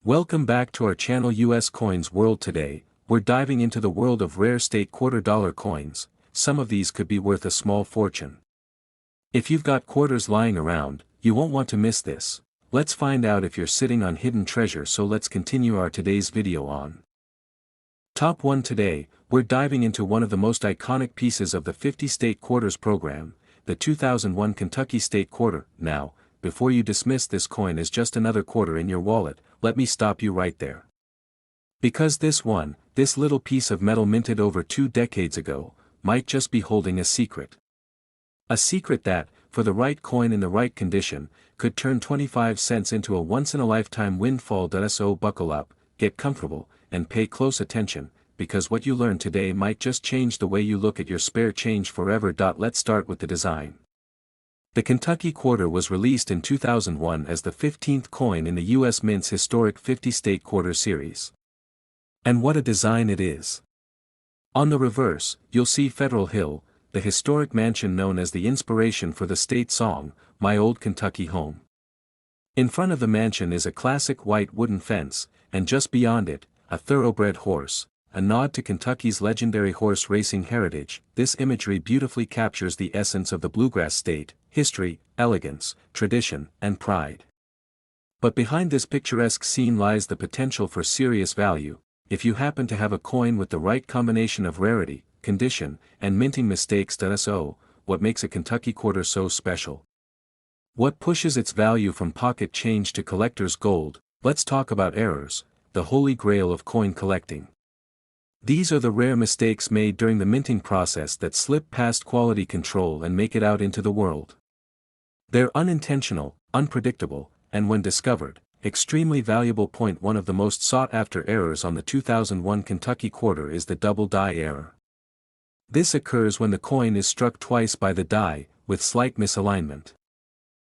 Welcome back to our channel US Coins World. Today, we're diving into the world of rare state $quarter coins. Some of these could be worth a small fortune. If you've got quarters lying around, you won't want to miss this. Let's find out if you're sitting on hidden treasure. So let's continue our today's video on Top 1. Today, we're diving into one of the most iconic pieces of the 50 state quarters program, the 2001 Kentucky State Quarter. Now, before you dismiss this coin as just another quarter in your wallet, let me stop you right there. Because this little piece of metal minted over 2 decades ago, might just be holding a secret. A secret that, for the right coin in the right condition, could turn 25 cents into a once-in-a-lifetime windfall. So buckle up, get comfortable, and pay close attention, because what you learn today might just change the way you look at your spare change forever. Let's start with the design. The Kentucky Quarter was released in 2001 as the 15th coin in the U.S. Mint's historic 50 state quarter series. And what a design it is! On the reverse, you'll see Federal Hill, the historic mansion known as the inspiration for the state song, My Old Kentucky Home. In front of the mansion is a classic white wooden fence, and just beyond it, a thoroughbred horse, a nod to Kentucky's legendary horse racing heritage. This imagery beautifully captures the essence of the bluegrass state: history, elegance, tradition, and pride. But behind this picturesque scene lies the potential for serious value. If you happen to have a coin with the right combination of rarity, condition, and minting mistakes. So, what makes a Kentucky quarter so special? What pushes its value from pocket change to collector's gold? Let's talk about errors, the holy grail of coin collecting. These are the rare mistakes made during the minting process that slip past quality control and make it out into the world. They're unintentional, unpredictable, and when discovered, extremely valuable. One of the most sought-after errors on the 2001 Kentucky Quarter is the double die error. This occurs when the coin is struck twice by the die, with slight misalignment.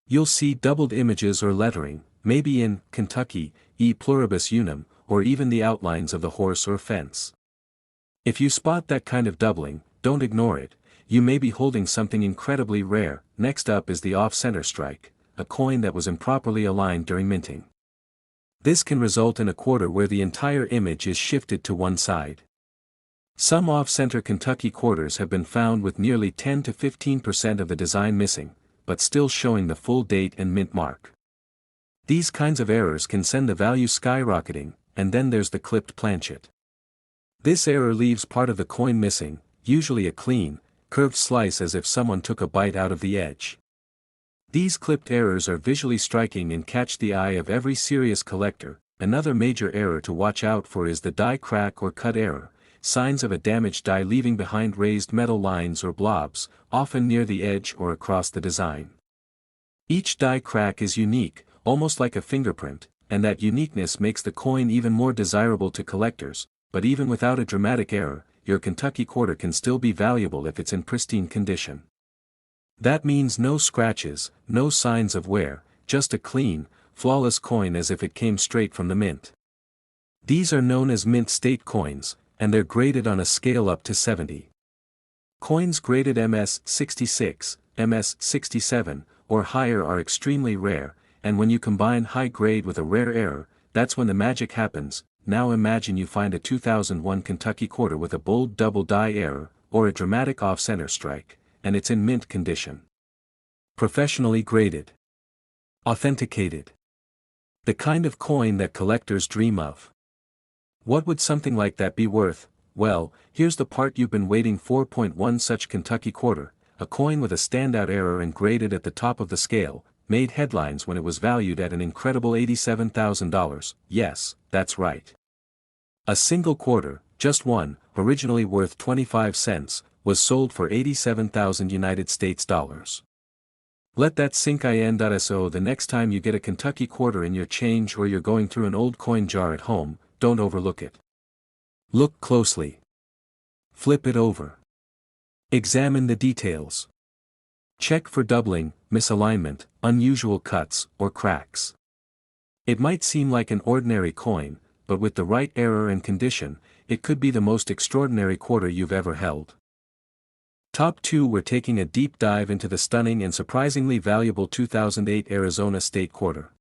You'll see doubled images or lettering, maybe in Kentucky, e pluribus unum, or even the outlines of the horse or fence. If you spot that kind of doubling, don't ignore it. You may be holding something incredibly rare. Next up is the off-center strike, a coin that was improperly aligned during minting. This can result in a quarter where the entire image is shifted to one side. Some off-center Kentucky quarters have been found with nearly 10 to 15% of the design missing, but still showing the full date and mint mark. These kinds of errors can send the value skyrocketing. And then there's the clipped planchet. This error leaves part of the coin missing, usually a clean, curved slice as if someone took a bite out of the edge. These clipped errors are visually striking and catch the eye of every serious collector. Another major error to watch out for is the die crack or cut error, signs of a damaged die leaving behind raised metal lines or blobs, often near the edge or across the design. Each die crack is unique, almost like a fingerprint, and that uniqueness makes the coin even more desirable to collectors. But even without a dramatic error, your Kentucky quarter can still be valuable if it's in pristine condition. That means no scratches, no signs of wear, just a clean, flawless coin as if it came straight from the mint. These are known as mint state coins, and they're graded on a scale up to 70. Coins graded MS 66, MS 67, or higher are extremely rare, and when you combine high grade with a rare error, that's when the magic happens. Now imagine you find a 2001 Kentucky quarter with a bold double die error, or a dramatic off-center strike, and it's in mint condition. Professionally graded. Authenticated. The kind of coin that collectors dream of. What would something like that be worth? Well, here's the part you've been waiting for. One such Kentucky quarter, a coin with a standout error and graded at the top of the scale, made headlines when it was valued at an incredible $87,000. Yes, that's right. A single quarter, just one, originally worth 25 cents, was sold for 87,000 United States dollars. Let that sink in. So the next time you get a Kentucky quarter in your change or you're going through an old coin jar at home, don't overlook it. Look closely. Flip it over. Examine the details. Check for doubling, misalignment, unusual cuts, or cracks. It might seem like an ordinary coin, but with the right error and condition, it could be the most extraordinary quarter you've ever held. Top 2. We're taking a deep dive into the stunning and surprisingly valuable 2008 Arizona State Quarter.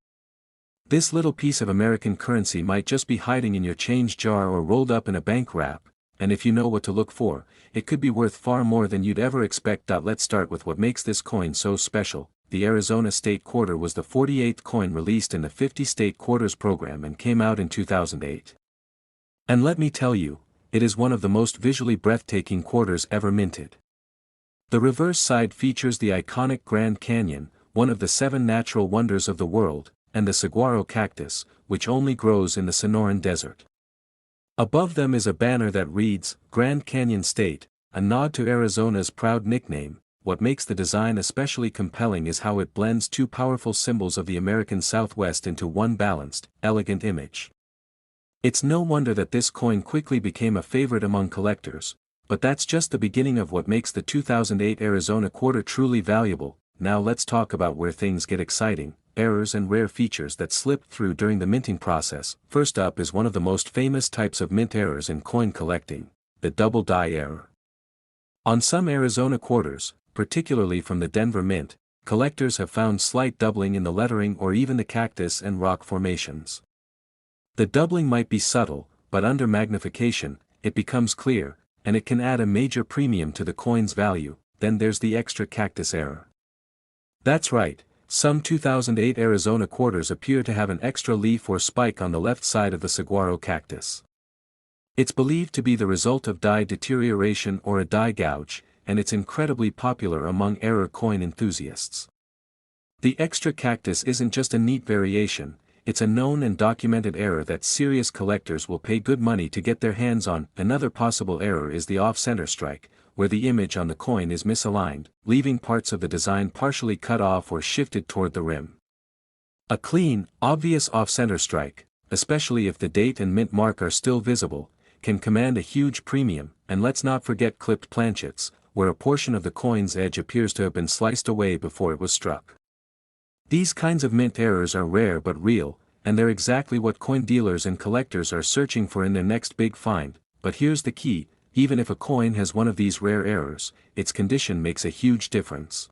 This little piece of American currency might just be hiding in your change jar or rolled up in a bank wrap, and if you know what to look for, it could be worth far more than you'd ever expect. Let's start with what makes this coin so special. The Arizona State Quarter was the 48th coin released in the 50 State Quarters program and came out in 2008. And let me tell you, it is one of the most visually breathtaking quarters ever minted. The reverse side features the iconic Grand Canyon, one of the 7 natural wonders of the world, and the saguaro cactus, which only grows in the Sonoran Desert. Above them is a banner that reads, Grand Canyon State, a nod to Arizona's proud nickname. What makes the design especially compelling is how it blends 2 powerful symbols of the American Southwest into one balanced, elegant image. It's no wonder that this coin quickly became a favorite among collectors, but that's just the beginning of what makes the 2008 Arizona Quarter truly valuable. Now let's talk about where things get exciting. Errors and rare features that slipped through during the minting process. First up is one of the most famous types of mint errors in coin collecting, the double die error. On some Arizona quarters, particularly from the Denver Mint, collectors have found slight doubling in the lettering or even the cactus and rock formations. The doubling might be subtle, but under magnification, it becomes clear, and it can add a major premium to the coin's value. Then there's the extra cactus error. That's right. Some 2008 Arizona quarters appear to have an extra leaf or spike on the left side of the saguaro cactus. It's believed to be the result of die deterioration or a die gouge, and it's incredibly popular among error coin enthusiasts. The extra cactus isn't just a neat variation, it's a known and documented error that serious collectors will pay good money to get their hands on. Another possible error is the off-center strike, where the image on the coin is misaligned, leaving parts of the design partially cut off or shifted toward the rim. A clean, obvious off-center strike, especially if the date and mint mark are still visible, can command a huge premium. And let's not forget clipped planchets, where a portion of the coin's edge appears to have been sliced away before it was struck. These kinds of mint errors are rare but real, and they're exactly what coin dealers and collectors are searching for in their next big find. But here's the key. Even if a coin has one of these rare errors, its condition makes a huge difference.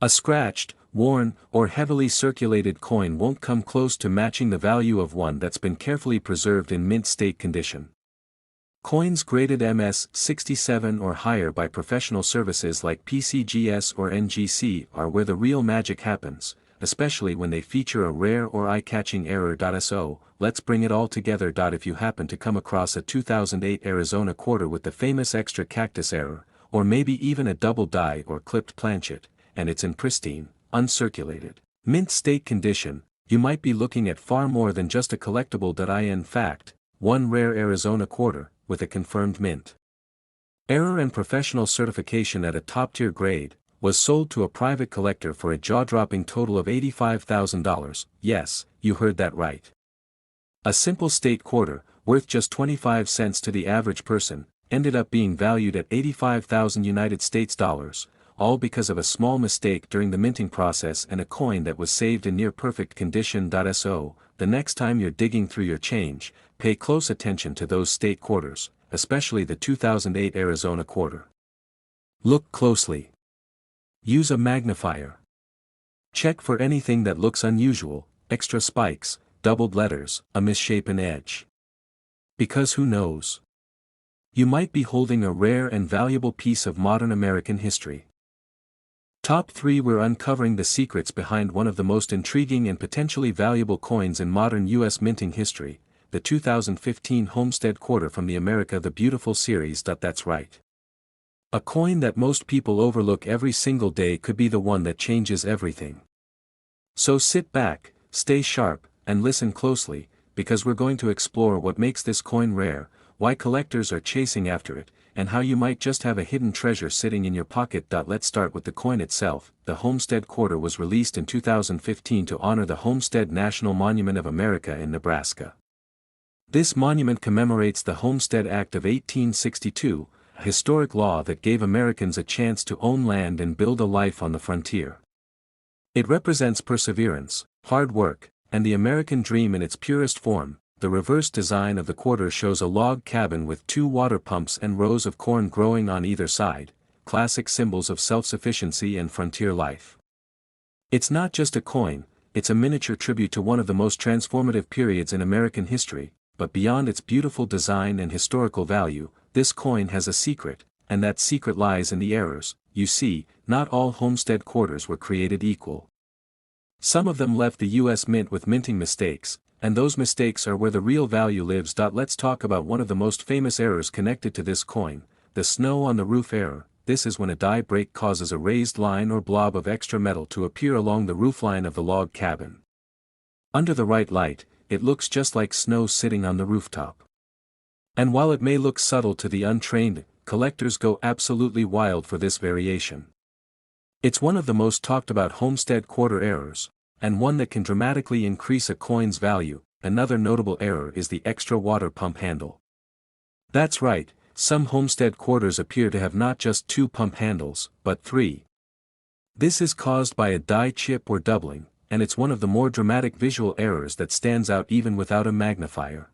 A scratched, worn, or heavily circulated coin won't come close to matching the value of one that's been carefully preserved in mint state condition. Coins graded MS-67 or higher by professional services like PCGS or NGC are where the real magic happens, especially when they feature a rare or eye-catching error. So, let's bring it all together. If you happen to come across a 2008 Arizona quarter with the famous extra cactus error, or maybe even a double die or clipped planchet, and it's in pristine, uncirculated, mint state condition, you might be looking at far more than just a collectible. In fact, one rare Arizona quarter, with a confirmed mint error and professional certification at a top-tier grade, was sold to a private collector for a jaw-dropping total of $85,000. Yes, you heard that right. A simple state quarter, worth just 25 cents to the average person, ended up being valued at 85,000 United States dollars, all because of a small mistake during the minting process and a coin that was saved in near-perfect condition. So, the next time you're digging through your change, pay close attention to those state quarters, especially the 2008 Arizona quarter. Look closely. Use a magnifier. Check for anything that looks unusual, extra spikes, doubled letters, a misshapen edge. Because who knows? You might be holding a rare and valuable piece of modern American history. Top 3. We're uncovering the secrets behind one of the most intriguing and potentially valuable coins in modern U.S. minting history, the 2015 Homestead Quarter from the America the Beautiful series. That's right. A coin that most people overlook every single day could be the one that changes everything. So sit back, stay sharp, and listen closely, because we're going to explore what makes this coin rare, why collectors are chasing after it, and how you might just have a hidden treasure sitting in your pocket. Let's start with the coin itself. The Homestead Quarter was released in 2015 to honor the Homestead National Monument of America in Nebraska. This monument commemorates the Homestead Act of 1862, a historic law that gave Americans a chance to own land and build a life on the frontier. It represents perseverance, hard work, and the American dream in its purest form. The reverse design of the quarter shows a log cabin with 2 water pumps and rows of corn growing on either side, classic symbols of self-sufficiency and frontier life. It's not just a coin, it's a miniature tribute to one of the most transformative periods in American history, but beyond its beautiful design and historical value, this coin has a secret, and that secret lies in the errors. You see, not all homestead quarters were created equal. Some of them left the US Mint with minting mistakes, and those mistakes are where the real value lives. Let's talk about one of the most famous errors connected to this coin, the snow on the roof error. This is when a die break causes a raised line or blob of extra metal to appear along the roofline of the log cabin. Under the right light, it looks just like snow sitting on the rooftop. And while it may look subtle to the untrained, collectors go absolutely wild for this variation. It's one of the most talked about homestead quarter errors, and one that can dramatically increase a coin's value. Another notable error is the extra water pump handle. That's right, some homestead quarters appear to have not just 2 pump handles, but 3. This is caused by a die chip or doubling, and it's one of the more dramatic visual errors that stands out even without a magnifier.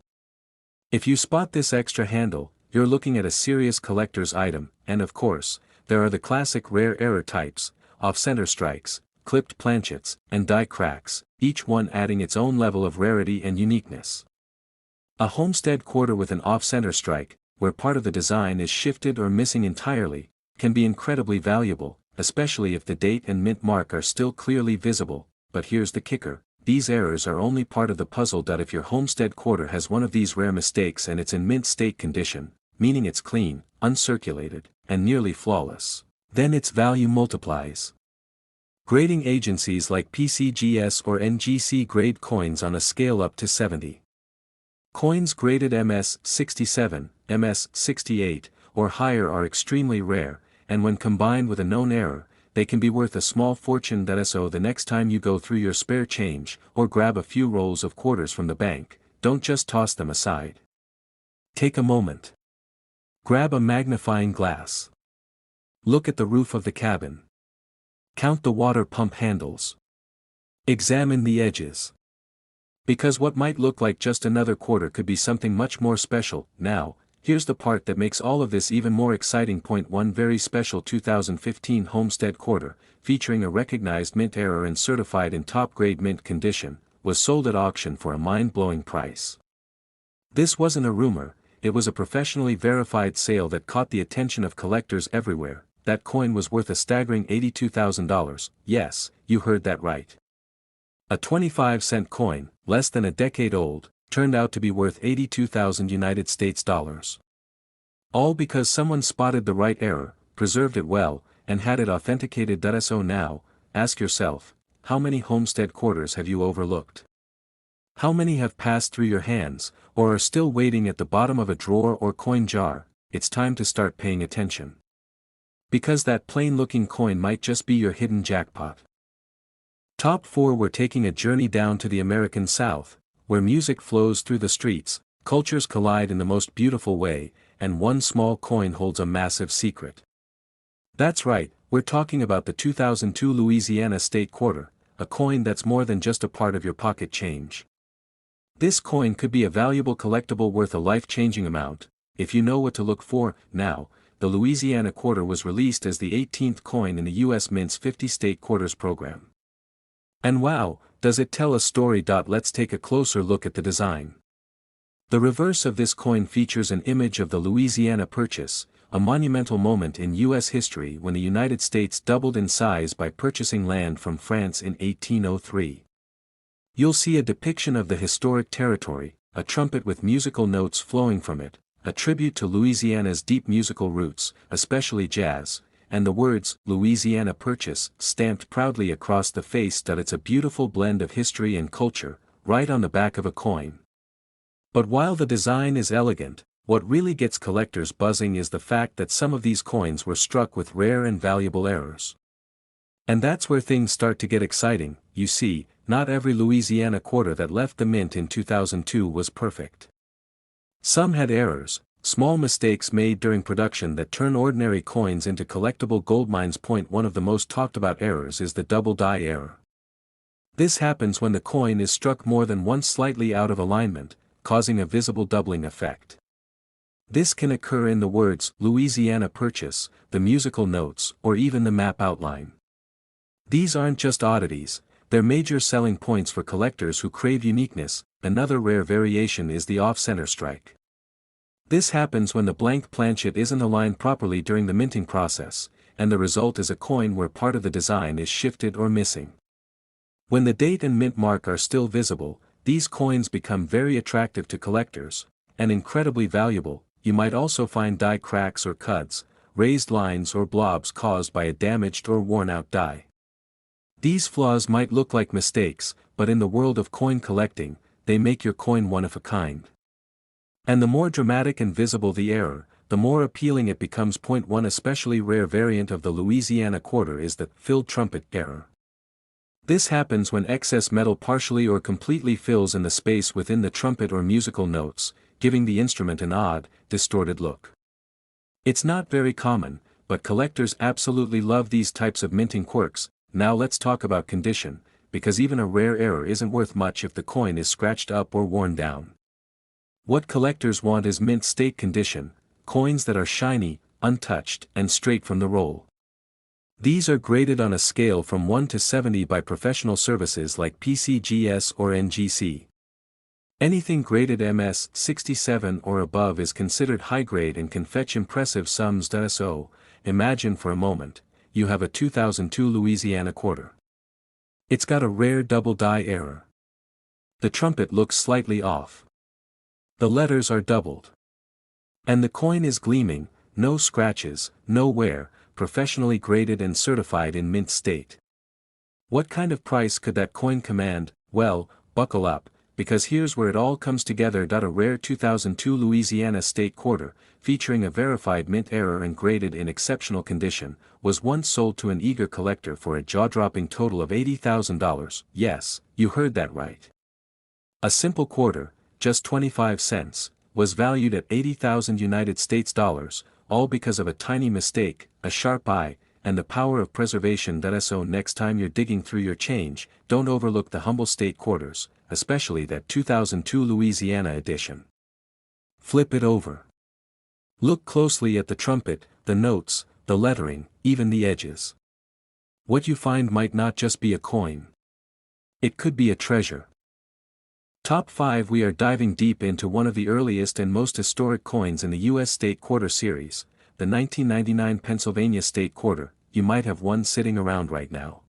If you spot this extra handle, you're looking at a serious collector's item, and of course, there are the classic rare error types, off-center strikes, clipped planchets, and die cracks, each one adding its own level of rarity and uniqueness. A homestead quarter with an off-center strike, where part of the design is shifted or missing entirely, can be incredibly valuable, especially if the date and mint mark are still clearly visible. But here's the kicker, these errors are only part of the puzzle. If your homestead quarter has one of these rare mistakes and it's in mint state condition, meaning it's clean, uncirculated, and nearly flawless, then its value multiplies. Grading agencies like PCGS or NGC grade coins on a scale up to 70. Coins graded MS 67, MS 68, or higher are extremely rare, and when combined with a known error, they can be worth a small fortune. So the next time you go through your spare change, or grab a few rolls of quarters from the bank, don't just toss them aside. Take a moment. Grab a magnifying glass. Look at the roof of the cabin. Count the water pump handles. Examine the edges. Because what might look like just another quarter could be something much more special. Now, here's the part that makes all of this even more exciting. Point 1. Very special 2015 homestead quarter, featuring a recognized mint error and certified in top-grade mint condition, was sold at auction for a mind-blowing price. This wasn't a rumor, it was a professionally verified sale that caught the attention of collectors everywhere. That coin was worth a staggering $82,000, yes, you heard that right. A 25-cent coin, less than a decade old, turned out to be worth 82,000 United States dollars. All because someone spotted the right error, preserved it well, and had it authenticated. So now, ask yourself, how many homestead quarters have you overlooked? How many have passed through your hands, or are still waiting at the bottom of a drawer or coin jar? It's time to start paying attention. Because that plain-looking coin might just be your hidden jackpot. Top 4. We're taking a journey down to the American South, where music flows through the streets, cultures collide in the most beautiful way, and one small coin holds a massive secret. That's right, we're talking about the 2002 Louisiana State Quarter, a coin that's more than just a part of your pocket change. This coin could be a valuable collectible worth a life-changing amount, if you know what to look for. Now, the Louisiana Quarter was released as the 18th coin in the U.S. Mint's 50 State Quarters program. And wow, does it tell a story. Let's take a closer look at the design. The reverse of this coin features an image of the Louisiana Purchase, a monumental moment in U.S. history when the United States doubled in size by purchasing land from France in 1803. You'll see a depiction of the historic territory, a trumpet with musical notes flowing from it, a tribute to Louisiana's deep musical roots, especially jazz, and the words, Louisiana Purchase, stamped proudly across the face. It's a beautiful blend of history and culture, right on the back of a coin. But while the design is elegant, what really gets collectors buzzing is the fact that some of these coins were struck with rare and valuable errors. And that's where things start to get exciting. You see, not every Louisiana quarter that left the mint in 2002 was perfect. Some had errors, small mistakes made during production that turn ordinary coins into collectible goldmines. Point 1. Of the most talked about errors is the double die error. This happens when the coin is struck more than once slightly out of alignment, causing a visible doubling effect. This can occur in the words Louisiana Purchase, the musical notes, or even the map outline. These aren't just oddities, They're major selling points for collectors who crave uniqueness. Another rare variation is the off-center strike. This happens when the blank planchet isn't aligned properly during the minting process, and the result is a coin where part of the design is shifted or missing. When the date and mint mark are still visible, these coins become very attractive to collectors, and incredibly valuable. You might also find die cracks or cuts, raised lines or blobs caused by a damaged or worn-out die. These flaws might look like mistakes, but in the world of coin collecting, they make your coin one of a kind. And the more dramatic and visible the error, the more appealing it becomes. One especially rare variant of the Louisiana quarter is the filled trumpet error. This happens when excess metal partially or completely fills in the space within the trumpet or musical notes, giving the instrument an odd, distorted look. It's not very common, but collectors absolutely love these types of minting quirks. Now let's talk about condition, because even a rare error isn't worth much if the coin is scratched up or worn down. What collectors want is mint state condition, coins that are shiny, untouched, and straight from the roll. These are graded on a scale from 1 to 70 by professional services like PCGS or NGC. Anything graded MS 67 or above is considered high grade and can fetch impressive sums. So, imagine for a moment, you have a 2002 Louisiana quarter. It's got a rare double die error. The trumpet looks slightly off. The letters are doubled. And the coin is gleaming, no scratches, no wear, professionally graded and certified in mint state. What kind of price could that coin command? Well, buckle up, because here's where it all comes together. A rare 2002 Louisiana state quarter, featuring a verified mint error and graded in exceptional condition, was once sold to an eager collector for a jaw-dropping total of $80,000. Yes, you heard that right. A simple quarter, just 25 cents, was valued at 80,000 United States dollars, all because of a tiny mistake, a sharp eye, and the power of preservation. So next time you're digging through your change, don't overlook the humble state quarters, especially that 2002 Louisiana edition. Flip it over. Look closely at the trumpet, the notes, the lettering, even the edges. What you find might not just be a coin. It could be a treasure. Top 5. We are diving deep into one of the earliest and most historic coins in the U.S. State Quarter series, the 1999 Pennsylvania State Quarter. You might have one sitting around right now.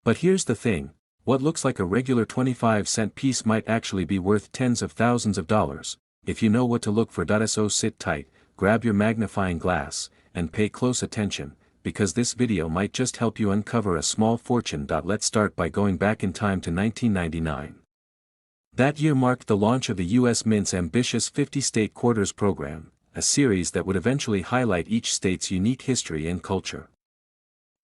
But here's the thing, what looks like a regular 25-cent piece might actually be worth tens of thousands of dollars, if you know what to look for. So sit tight, grab your magnifying glass, and pay close attention, because this video might just help you uncover a small fortune. Let's start by going back in time to 1999. That year marked the launch of the U.S. Mint's ambitious 50-state quarters program, a series that would eventually highlight each state's unique history and culture.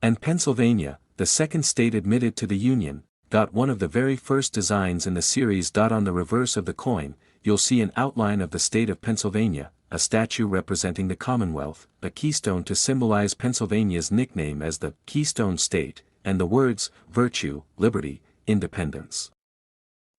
And Pennsylvania, the second state admitted to the Union, got one of the very first designs in the series. On the reverse of the coin, you'll see an outline of the state of Pennsylvania, a statue representing the Commonwealth, a keystone to symbolize Pennsylvania's nickname as the Keystone State, and the words, virtue, liberty, independence.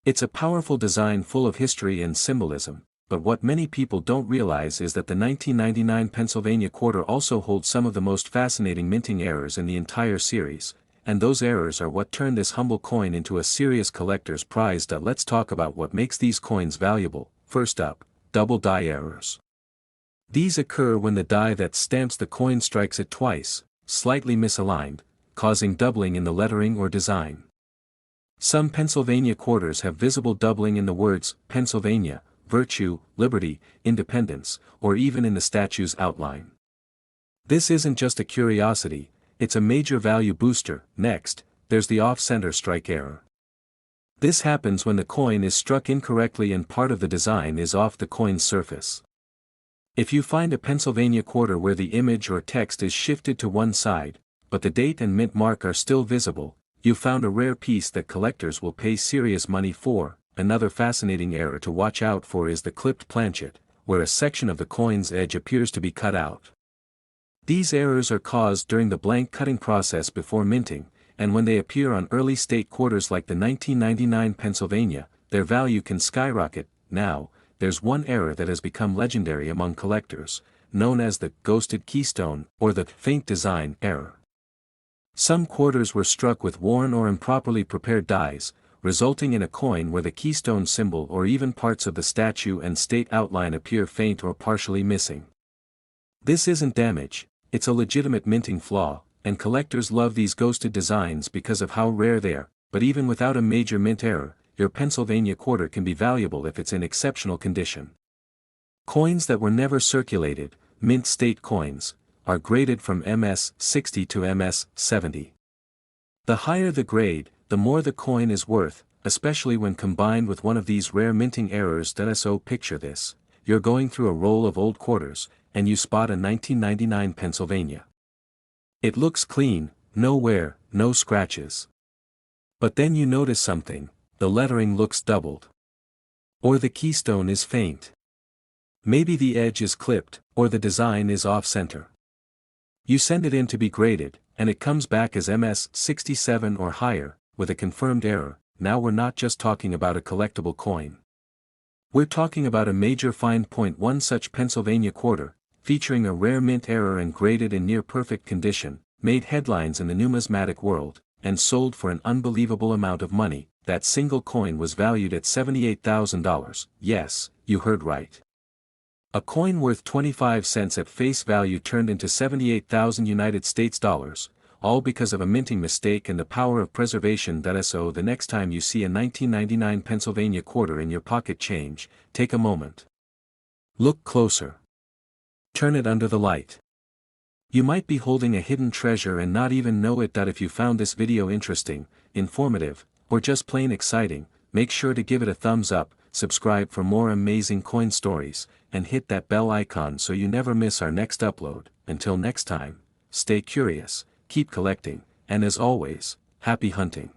It's a powerful design full of history and symbolism, but what many people don't realize is that the 1999 Pennsylvania quarter also holds some of the most fascinating minting errors in the entire series, and those errors are what turned this humble coin into a serious collector's prize. Let's talk about what makes these coins valuable. First up, double die errors. These occur when the die that stamps the coin strikes it twice, slightly misaligned, causing doubling in the lettering or design. Some Pennsylvania quarters have visible doubling in the words, Pennsylvania, virtue, liberty, independence, or even in the statue's outline. This isn't just a curiosity, it's a major value booster. Next, there's the off-center strike error. This happens when the coin is struck incorrectly and part of the design is off the coin's surface. If you find a Pennsylvania quarter where the image or text is shifted to one side, but the date and mint mark are still visible, you found a rare piece that collectors will pay serious money for. Another fascinating error to watch out for is the clipped planchet, where a section of the coin's edge appears to be cut out. These errors are caused during the blank cutting process before minting, and when they appear on early state quarters like the 1999 Pennsylvania, their value can skyrocket. Now, there's one error that has become legendary among collectors, known as the ghosted keystone or the faint design error. Some quarters were struck with worn or improperly prepared dies, resulting in a coin where the keystone symbol or even parts of the statue and state outline appear faint or partially missing. This isn't damage, it's a legitimate minting flaw, and collectors love these ghosted designs because of how rare they are, but even without a major mint error, your Pennsylvania quarter can be valuable if it's in exceptional condition. Coins that were never circulated, mint state coins, are graded from MS-60 to MS-70. The higher the grade, the more the coin is worth, especially when combined with one of these rare minting errors. So picture this, you're going through a roll of old quarters, and you spot a 1999 Pennsylvania. It looks clean, no wear, no scratches. But then you notice something, the lettering looks doubled. Or the keystone is faint. Maybe the edge is clipped, or the design is off-center. You send it in to be graded, and it comes back as MS-67 or higher, with a confirmed error. Now we're not just talking about a collectible coin. We're talking about a major fine. One such Pennsylvania quarter, featuring a rare mint error and graded in near-perfect condition, made headlines in the numismatic world, and sold for an unbelievable amount of money. That single coin was valued at $78,000, yes, you heard right. A coin worth 25 cents at face value turned into 78,000 United States dollars, all because of a minting mistake and the power of preservation. So the next time you see a 1999 Pennsylvania quarter in your pocket change, take a moment. Look closer. Turn it under the light. You might be holding a hidden treasure and not even know it. If you found this video interesting, informative, or just plain exciting, make sure to give it a thumbs up, subscribe for more amazing coin stories, and hit that bell icon so you never miss our next upload. Until next time, stay curious, keep collecting, and as always, happy hunting.